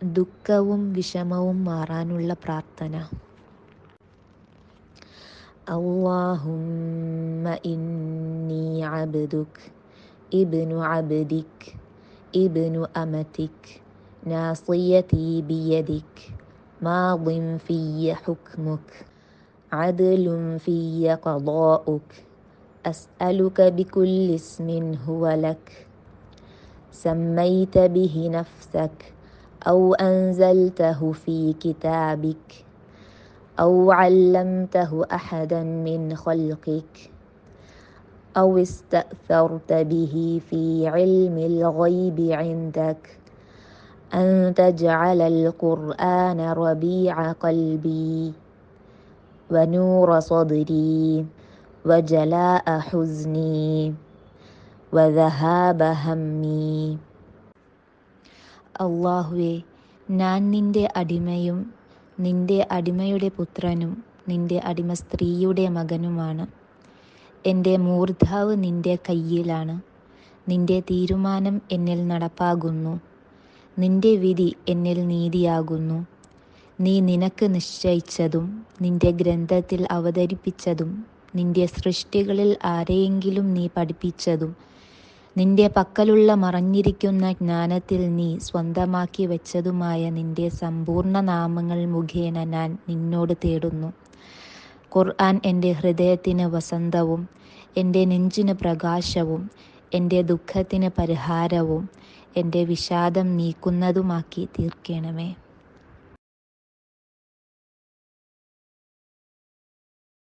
ദുഃഖവും വിഷമവും മാറാനുള്ള പ്രാർത്ഥന. അല്ലാഹുമ്മ ഇന്നി അബ്ദുക് ഇബ്നു അബ്ദിക് ഇബ്നു അമതിക് നാസിയതി ബിയദിക് മാദിൻ ഫിയ്യ ഹുക്മുക് അദ്ലുൻ ഫിയ്യ ഖദാഉക് അസ്അലുക ബികുല്ലി ഇസ്മിൻ ഹുവ ലക് സമ്മൈത ബിഹി നഫ്സക് ഔ അൻസൽതഹു ഫീ കിതാബിക് ഔ അല്ലംതഹു അഹദൻ മിൻ ഖൽഖിക് ഔ ഇസ്തഅ്സർത ബിഹി ഫീ ഇൽമിൽ ഗൈബി ഇൻദക് അൻ തജ്അലൽ ഖുർആന റബീഅ ഖൽബി വനൂറ സദ്രി വജലാഅ ഹുസ്നി വദഹാബ ഹമ്മി. അല്ലാഹുവേ, ഞാൻ നിന്റെ അടിമയും നിന്റെ അടിമയുടെ പുത്രനും നിന്റെ അടിമ സ്ത്രീയുടെ മകനുമാണ്. എൻ്റെ മൂർധാവ് നിന്റെ കയ്യിലാണ്. നിന്റെ തീരുമാനം എന്നിൽ നടപ്പാകുന്നു. നിന്റെ വിധി എന്നിൽ നീതിയാകുന്നു. നീ നിനക്ക് നിശ്ചയിച്ചതും നിന്റെ ഗ്രന്ഥത്തിൽ അവതരിപ്പിച്ചതും നിന്റെ സൃഷ്ടികളിൽ ആരെയെങ്കിലും നീ പഠിപ്പിച്ചതും നിന്റെ പക്കലുള്ള മറഞ്ഞിരിക്കുന്ന ജ്ഞാനത്തിൽ നീ സ്വന്തമാക്കി വെച്ചതുമായ നിന്റെ സമ്പൂർണ്ണ നാമങ്ങൾ മുഖേന ഞാൻ നിന്നോട് തേടുന്നു. ഖുർആൻ എൻ്റെ ഹൃദയത്തിന് വസന്തവും എൻ്റെ നെഞ്ചിന് പ്രകാശവും എൻ്റെ ദുഃഖത്തിന് പരിഹാരവും എൻ്റെ വിഷാദം നീക്കുന്നതുമാക്കി തീർക്കണമേ.